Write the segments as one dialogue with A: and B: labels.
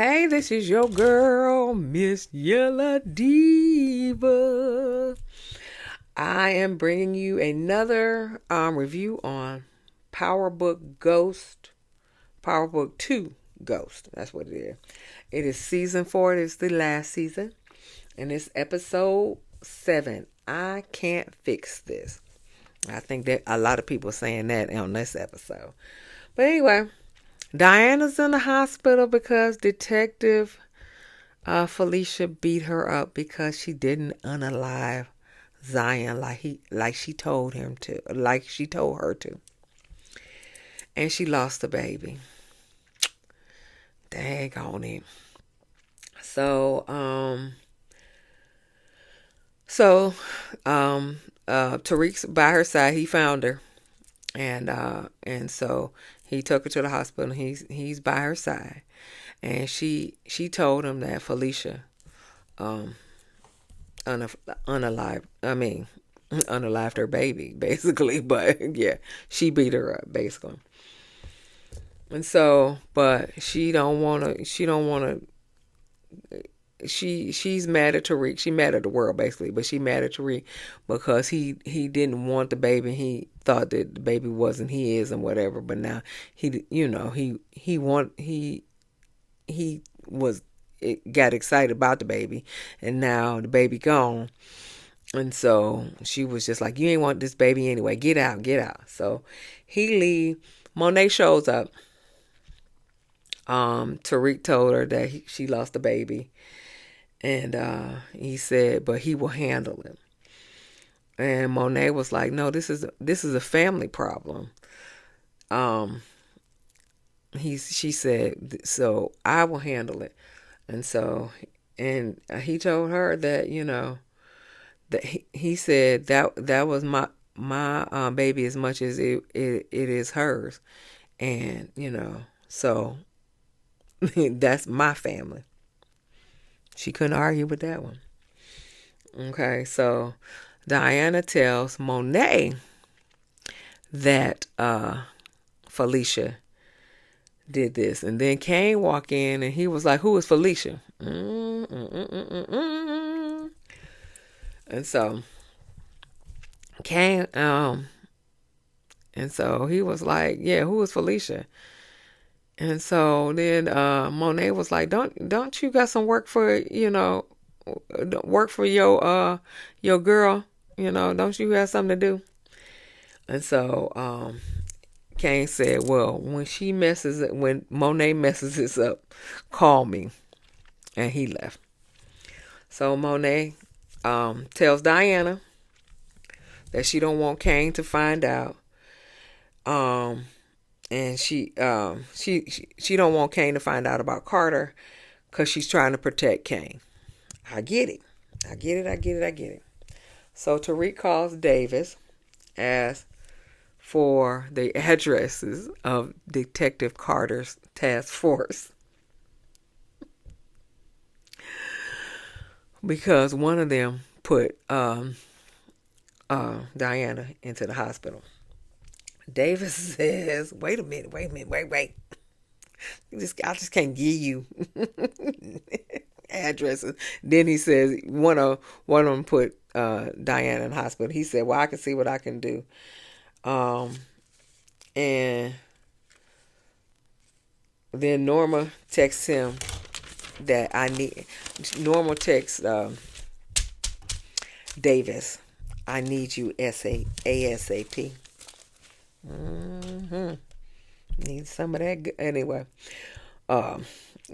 A: Hey, this is your girl, msyelladiva. I am bringing you another review on Powerbook Ghost, Powerbook 2 Ghost. That's what it is. It is season 4. It is the last season. And it's episode 7. I can't fix this. I think that a lot of people are saying that on this episode. But anyway, Diana's in the hospital because Detective Felicia beat her up because she didn't unalive Zion like she told her to. And she lost the baby. Dang on it. So Tariq's by her side. He found her, and so he took her to the hospital. He's by her side, and she told him that Felicia unalived her baby, basically. But yeah, she beat her up, basically. And so, but she's mad at Tariq. She mad at the world, basically, but she mad at Tariq because he didn't want the baby. He thought that the baby wasn't his and whatever. But now he got excited about the baby, and now the baby gone. And so she was just like, you ain't want this baby anyway. Get out. So he leave. Monet shows up. Tariq told her that she lost the baby. And he said, but he will handle it. And Monet was like, no, this is a family problem. She said, so I will handle it. And so, and he told her that, that he said that was my baby as much as it is hers. And, so that's my family. She couldn't argue with that one. Okay, so Diana tells Monet that Felicia did this. And then Kane walked in and he was like, who is Felicia? And so Kane, and so he was like, yeah, who is Felicia? And so then Monet was like, don't you got some work for, work for your girl? Don't you have something to do? And so Kane said, well, when Monet messes this up, call me. And he left. So Monet tells Diana that she don't want Kane to find out. And she don't want Kane to find out about Carter because she's trying to protect Kane. I get it. So Tariq calls Davis, asks for the addresses of Detective Carter's task force. Because one of them put Diana into the hospital. Davis says, wait a minute. I just can't give you addresses. Then he says one of them put Diana in the hospital. He said, well, I can see what I can do. And then Norma texts him that Norma texts Davis, I need you ASAP. Need some of that. Anyway,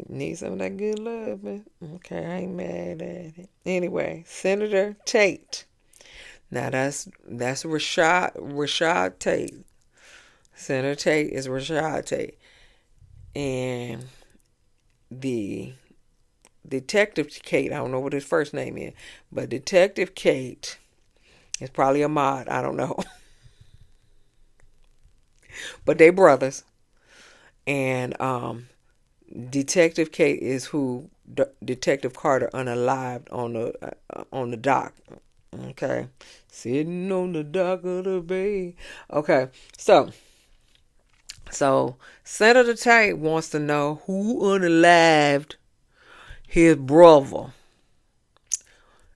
A: need some of that good love, man. Okay, I ain't mad at it. Anyway, Senator Tate. Now that's Rashad Tate. Senator Tate is Rashad Tate, and the Detective Kate. I don't know what his first name is, but Detective Kate is probably a mod. I don't know. But they brothers, and Detective Kate is who Detective Carter unalived on the dock. Okay, sitting on the dock of the bay. Okay, so So Senator Tate wants to know who unalived his brother,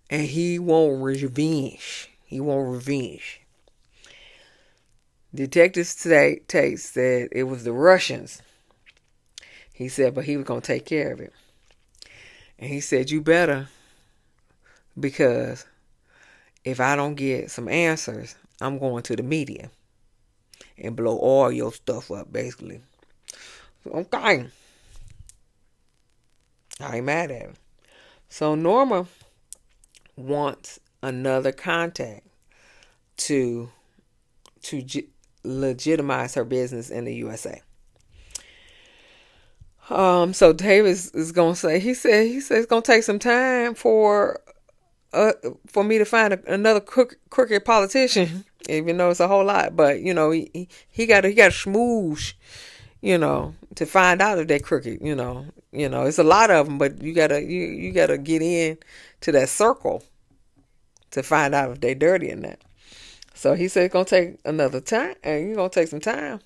A: and he want revenge. He want revenge. Detective Tate said it was the Russians. He said, but he was gonna take care of it. And he said, you better, because if I don't get some answers, I'm going to the media and blow all your stuff up, basically. Okay. I ain't mad at him. So Norma wants another contact to legitimize her business in the USA. So Davis is gonna say, he said it's gonna take some time for me to find another crooked politician, even though it's a whole lot. But he got to schmooze, to find out if they're crooked. It's a lot of them, but you gotta get in to that circle to find out if they're dirty or not. So he said it's gonna take another time, and you're gonna take some time,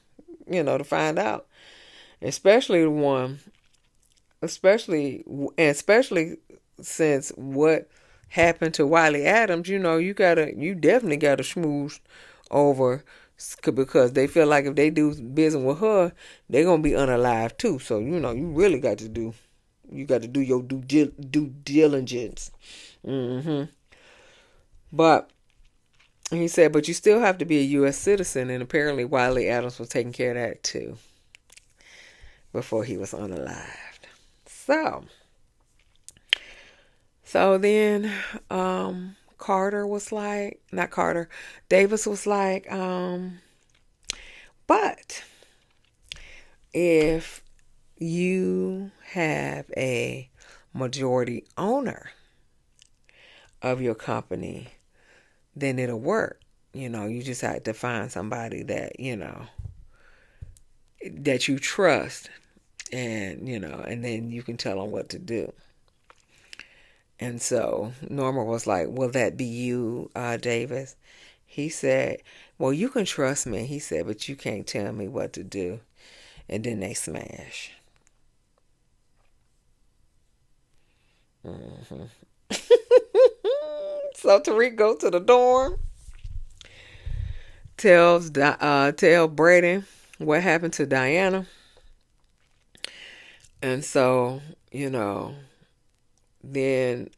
A: to find out, especially the one, especially since what happened to Wiley Adams. You definitely gotta schmooze over, because they feel like if they do business with her, they're gonna be unalive too. So you really got to do your due diligence. But he said, but you still have to be a U.S. citizen, and apparently Wiley Adams was taking care of that too before he was unalived. So then Carter was like, not Carter, Davis was like, but if you have a majority owner of your company, then it'll work. You just have to find somebody that, that you trust, and, and then you can tell them what to do. And so Norma was like, will that be you, Davis? He said, well, you can trust me. He said, but you can't tell me what to do. And then they smash. So Tariq goes to the dorm, tell Braden what happened to Diana. And so, then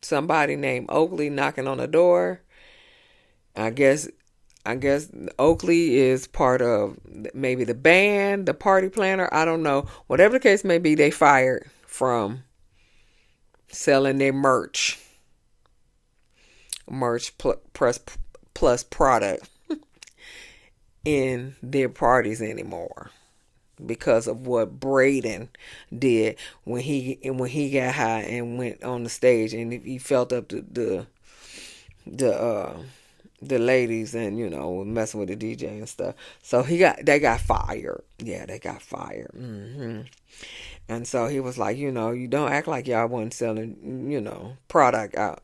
A: somebody named Oakley knocking on the door. I guess Oakley is part of maybe the band, the party planner. I don't know. Whatever the case may be, they fired from selling their merch plus product in their parties anymore, because of what Braden did when he got high and went on the stage, and he felt up the ladies, and messing with the DJ and stuff. So they got fired. Yeah, they got fired. And so he was like, you don't act like y'all wasn't selling product out,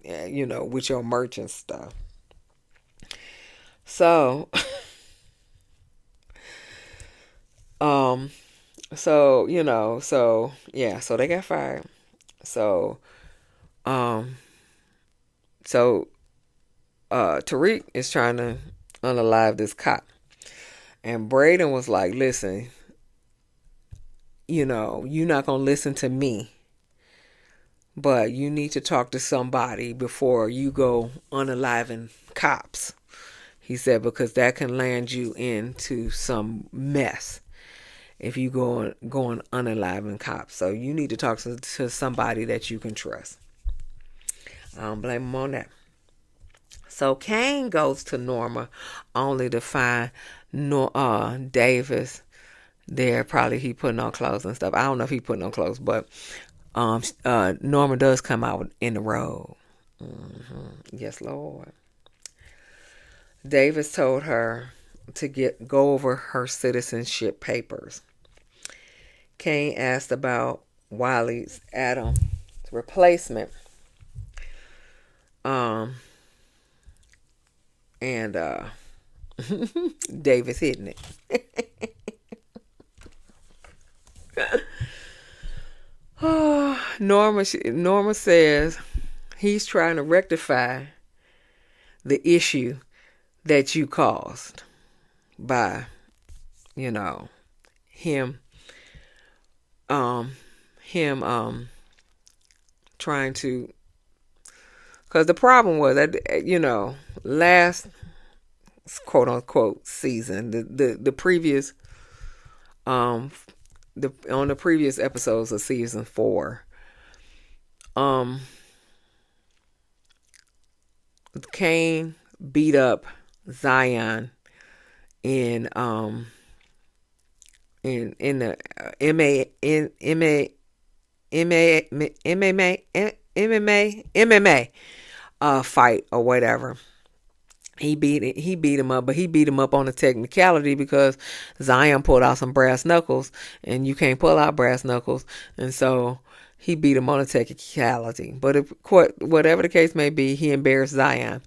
A: with your merch and stuff. So so they got fired. So Tariq is trying to unalive this cop, and Braden was like, listen, you're not gonna listen to me, but you need to talk to somebody before you go unaliving cops. He said, because that can land you into some mess if you going unaliving cops. So you need to talk to somebody that you can trust. I don't blame him on that. So Kane goes to Norma only to find Davis there. Probably he putting on clothes and stuff. I don't know if he putting on clothes, but Norma does come out in the road. Yes, Lord. Davis told her to go over her citizenship papers. Kane asked about Wiley's Adams replacement. And David's hitting it. Norma says he's trying to rectify the issue that you caused by, you know, him um him trying to, because the problem was that, last quote unquote season, the previous on the previous episodes of season 4, Cain beat up Zion in the MMA fight or whatever. He beat him up, but he beat him up on a technicality because Zion pulled out some brass knuckles, and you can't pull out brass knuckles, and so he beat him on a technicality. But whatever the case may be, he embarrassed Zion.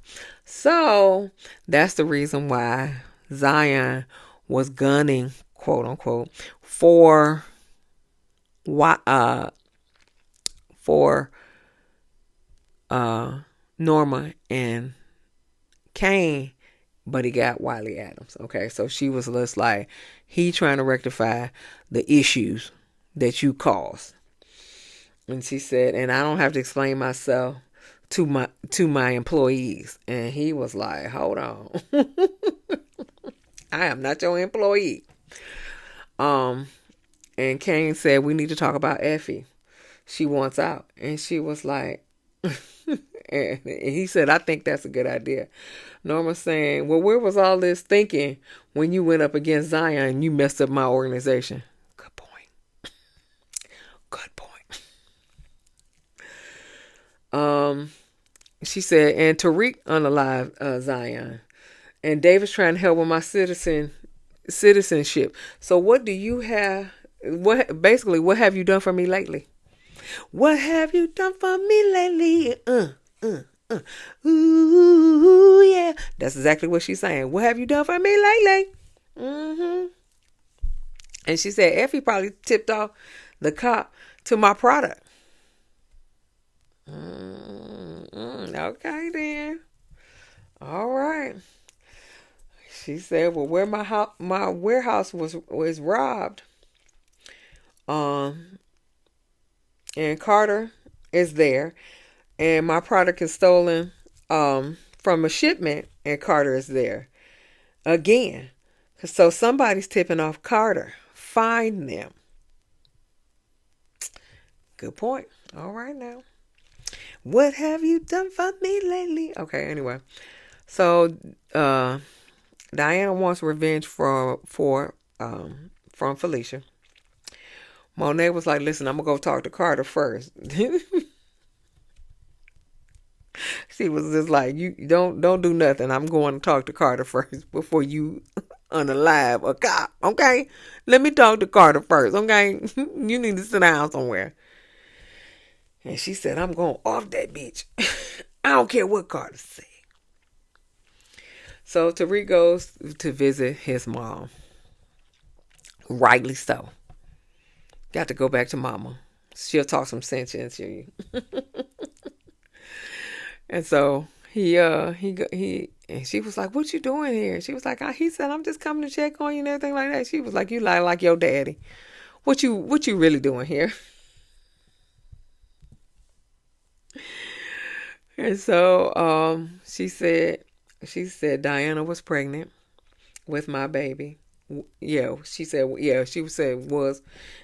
A: So that's the reason why Zion was gunning, quote unquote, for Norma and Cain, but he got Wiley Adams. Okay, so she was just like, he trying to rectify the issues that you caused. And she said, and I don't have to explain myself to my employees. And he was like, hold on. I am not your employee. And Cain said, we need to talk about Effie. She wants out. And she was like, and he said, I think that's a good idea. Norma saying, well, where was all this thinking when you went up against Zion and you messed up my organization? Good point. Good point. She said, and Tariq unalived Zion. And David's trying to help with my citizenship. So what do you have? What have you done for me lately? What have you done for me lately? Ooh, yeah. That's exactly what she's saying. What have you done for me lately? Mm-hmm. And she said, Effie probably tipped off the cop to my product. Okay, then. All right. She said, well, where my warehouse was robbed, and Carter is there, and my product is stolen from a shipment, and Carter is there again. So somebody's tipping off Carter. Find them. Good point. All right now. What have you done for me lately? Okay, anyway. So Diana wants revenge from Felicia. Monet was like, listen, I'm going to go talk to Carter first. She was just like, you don't do nothing. I'm going to talk to Carter first before you unalive a cop. Okay? Let me talk to Carter first. Okay? You need to sit down somewhere. And she said, I'm going off that bitch. I don't care what Carter said. So Tariq goes to visit his mom. Rightly so. Got to go back to mama. She'll talk some sense into you. And so he and she was like, what you doing here? She was like, he said, I'm just coming to check on you and everything like that. She was like, you lie like your daddy. What you really doing here? And so she said Diana was pregnant with my baby. Yeah, she said was.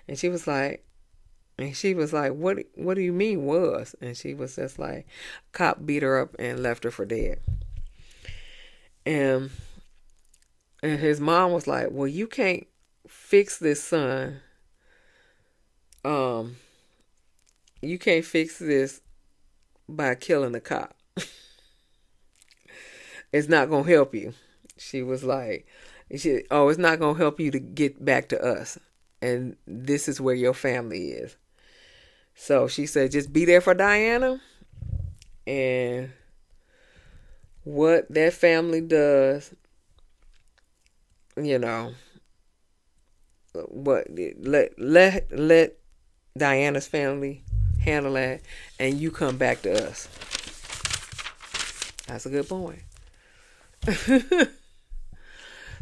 A: And she was like, what do you mean was? And she was just like, cop beat her up and left her for dead. And his mom was like, well, you can't fix this, son. You can't fix this by killing a cop. It's not going to help you. She was like, it's not going to help you to get back to us. And this is where your family is. So she said, just be there for Diana. And what that family does you know, what let Diana's family handle that, and you come back to us. That's a good point.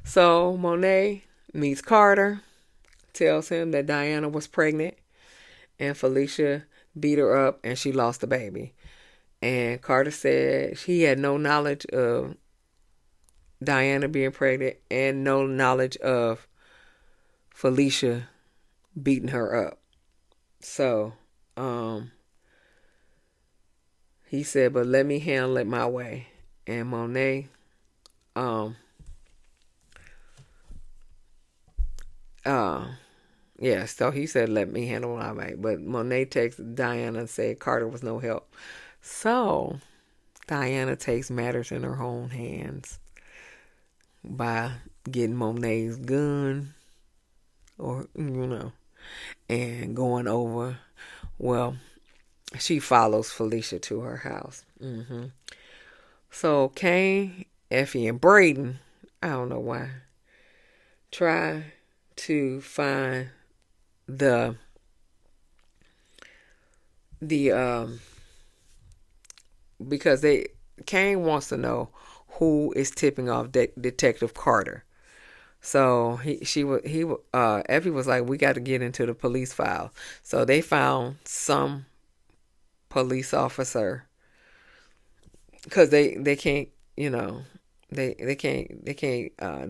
A: So Monet meets Carter, tells him that Diana was pregnant, and Felicia beat her up, and she lost the baby. And Carter said he had no knowledge of Diana being pregnant and no knowledge of Felicia beating her up. So, he said, but let me handle it my way. And Monet, yeah, so he said, let me handle it my way. But Monet texted Diana and said Carter was no help. So, Diana takes matters in her own hands by getting Monet's gun, or, and going over. Well, she follows Felicia to her house. So Kane, Effie, and Braden, I don't know why, try to find the because Kane wants to know who is tipping off Detective Carter. So Effie was like, we got to get into the police file. So they found some police officer, because they can't, they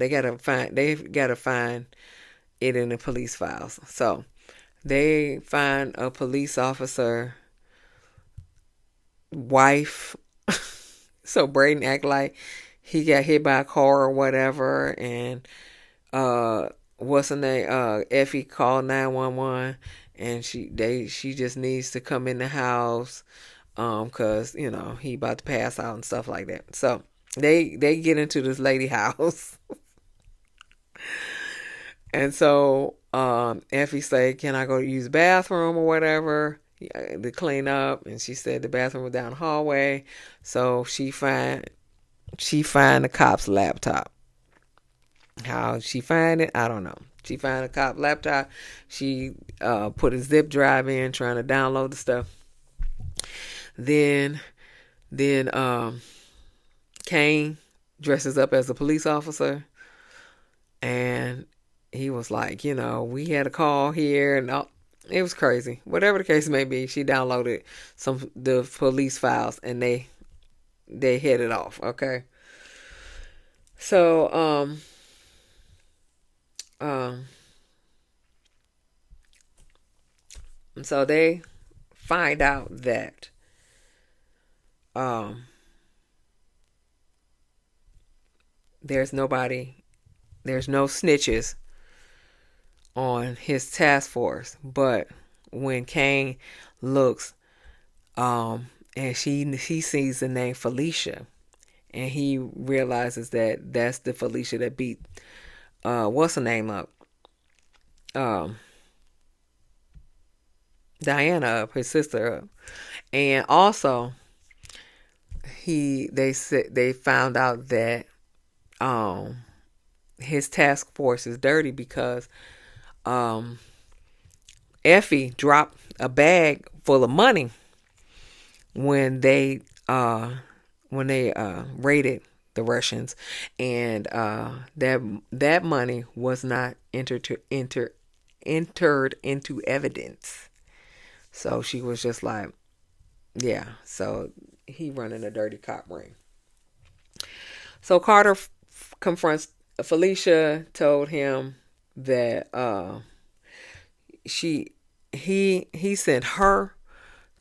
A: gotta find it in the police files. So they find a police officer wife. So Braden act like he got hit by a car or whatever, and what's her name? Effie called 911, and she just needs to come in the house, cause he about to pass out and stuff like that. So they get into this lady house, and so Effie said, "Can I go use the bathroom or whatever to clean up?" And she said the bathroom was down the hallway. So she find the cop's laptop. How she find it, I don't know. She found a cop laptop. She put a zip drive in, trying to download the stuff. Then Kane dresses up as a police officer, and he was like, we had a call here, and it was crazy. Whatever the case may be, she downloaded the police files, and they headed off. Okay. So so they find out that there's no snitches on his task force. But when Kane looks, and he sees the name Felicia, and he realizes that that's the Felicia that beat what's her name up, Diana up, his sister up. And also they found out that his task force is dirty because Effie dropped a bag full of money when they raided the Russians, and that money was not entered into evidence. So she was just like, yeah. So he running a dirty cop ring. So Carter confronts Felicia, told him that he sent her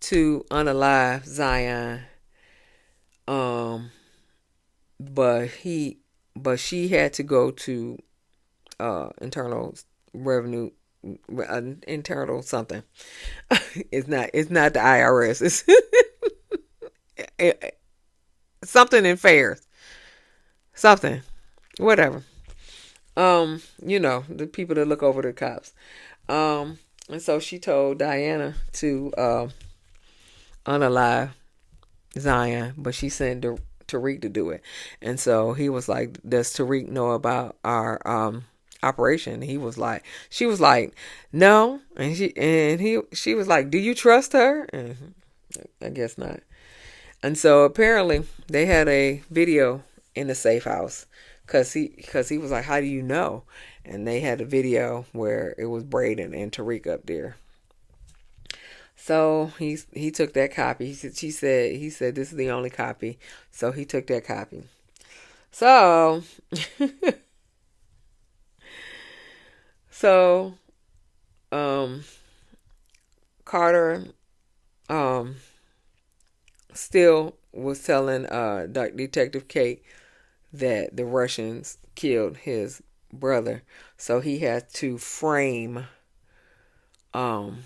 A: to unalive Zion, but she had to go to internal revenue, internal something. It's not the IRS. It's something in fairs, something, whatever. The people that look over the cops. And so she told Diana to unalive Zion, but she sent Tariq to do it. And so he was like, does Tariq know about our operation? He was like, she was like, no. And she was like, do you trust her? And I guess not. And so apparently they had a video in the safe house because he was like, how do you know? And they had a video where it was Braden and Tariq up there. So he took that copy. He said this is the only copy. So he took that copy. So so um Carter um still was telling Detective Kate that the Russians killed his brother. So he had to frame um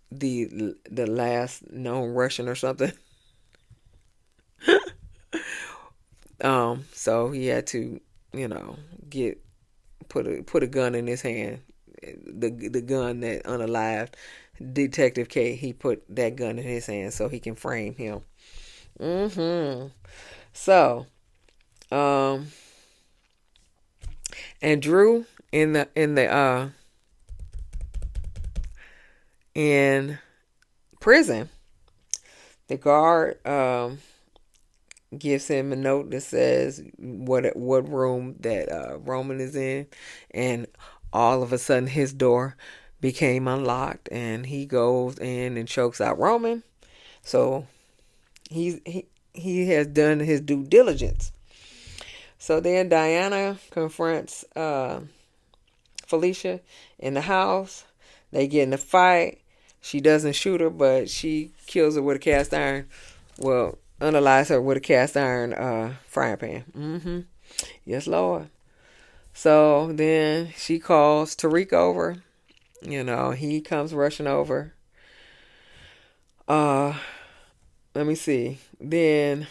A: the last known Russian or something. So he had to, get put a gun in his hand. The gun that unalived Detective K. He put that gun in his hand so he can frame him. So, um, and Drew in prison, the guard gives him a note that says what room that Roman is in, and all of a sudden his door became unlocked, and he goes in and chokes out Roman. So he has done his due diligence. So then Diana confronts Felicia in the house. They get in a fight. She doesn't shoot her, but she kills her with a cast iron. Well, unalives her with a cast iron frying pan. Yes, Lord. So then she calls Tariq over. He comes rushing over. Let me see. Then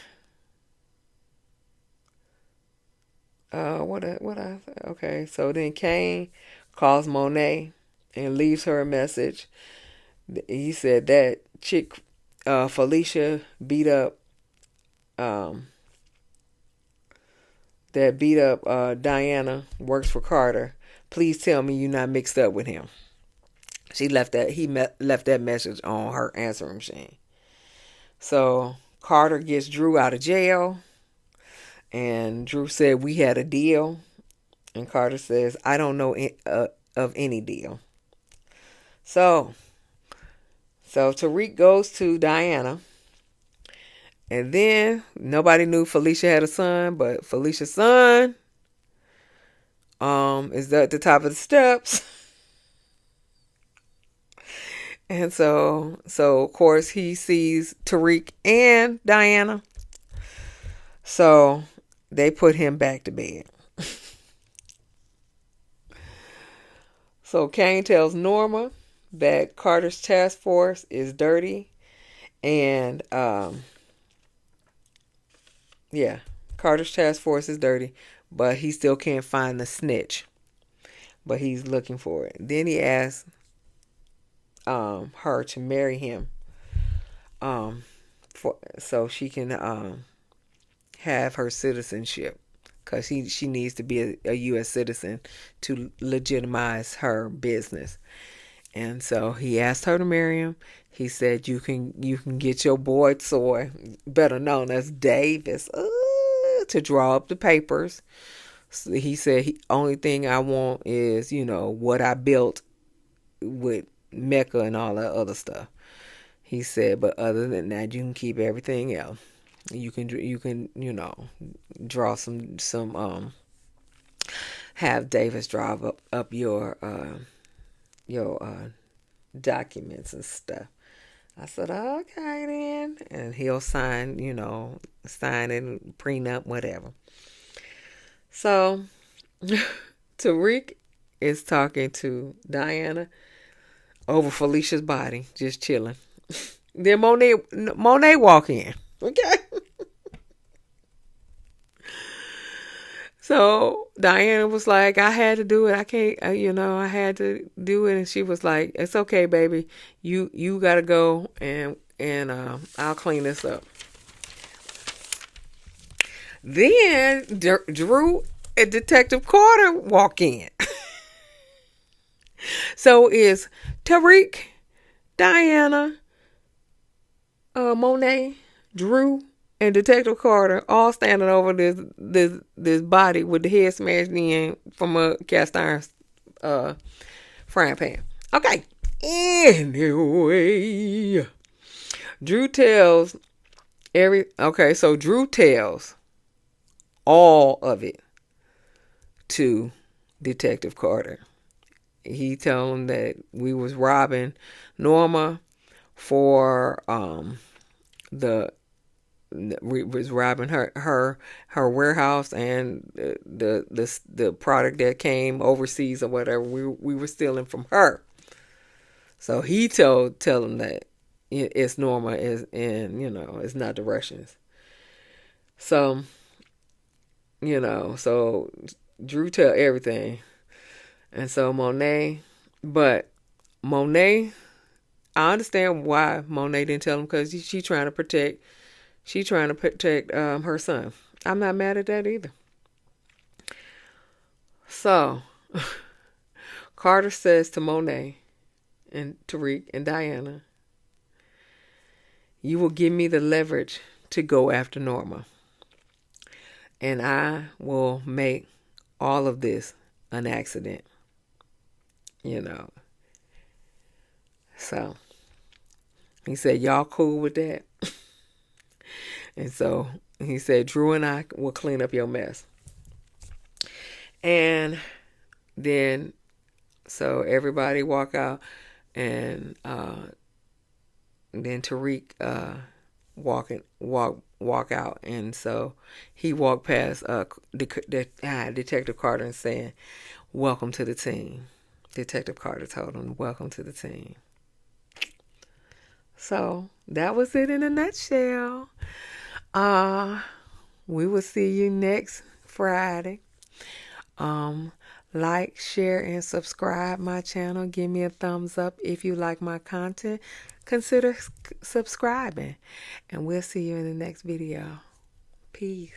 A: okay, so then Kane calls Monet and leaves her a message. He said that chick Felicia beat up Diana, works for Carter. Please tell me you're not mixed up with him. He left that message on her answering machine. So Carter gets Drew out of jail, and Drew said we had a deal, and Carter says I don't know of any deal. So Tariq goes to Diana, and then nobody knew Felicia had a son, but Felicia's son is at the top of the steps. And so of course he sees Tariq and Diana. So they put him back to bed. So Kane tells Norma that Carter's task force is dirty, and Carter's task force is dirty, but he still can't find the snitch. But he's looking for it. Then he asks her to marry him, so she can have her citizenship, because she needs to be a U.S. citizen to legitimize her business. And so he asked her to marry him. He said, "You can get your boy Toy, better known as Davis, to draw up the papers." So he said, "Only thing I want is what I built with Mecca and all that other stuff." He said, "But other than that, you can keep everything else. You can draw some have Davis draw up your documents and stuff." I said, "Okay then," and he'll sign it, prenup, whatever. So Tariq is talking to Diana over Felicia's body, just chilling. Then Monet walk in. Okay. So Diana was like, "I had to do it. I can't, I had to do it." And she was like, "It's okay, baby. You gotta go, and I'll clean this up." Then Drew and Detective Carter walk in. So it's Tariq, Diana, Monet, Drew, and Detective Carter all standing over this body with the head smashed in from a cast iron frying pan. Okay. Anyway, Drew tells so Drew tells all of it to Detective Carter. He told him that we was robbing Norma for the we was robbing her warehouse and the product that came overseas or whatever we were stealing from her. So he tell him that it's Norma and it's not the Russians. So so Drew tell everything, and so but Monet, I understand why Monet didn't tell him, because she trying to protect her son. I'm not mad at that either. So Carter says to Monet and Tariq and Diana, "You will give me the leverage to go after Norma, and I will make all of this an accident." So he said, "Y'all cool with that?" And so he said, "Drew and I will clean up your mess." And then so everybody walk out, and then Tariq walk out, and so he walked past Detective Carter and saying, "Welcome to the team." Detective Carter told him, "Welcome to the team." So that was it in a nutshell. We will see you next Friday. Like, share, and subscribe my channel. Give me a thumbs up if you like my content. Consider subscribing. And we'll see you in the next video. Peace.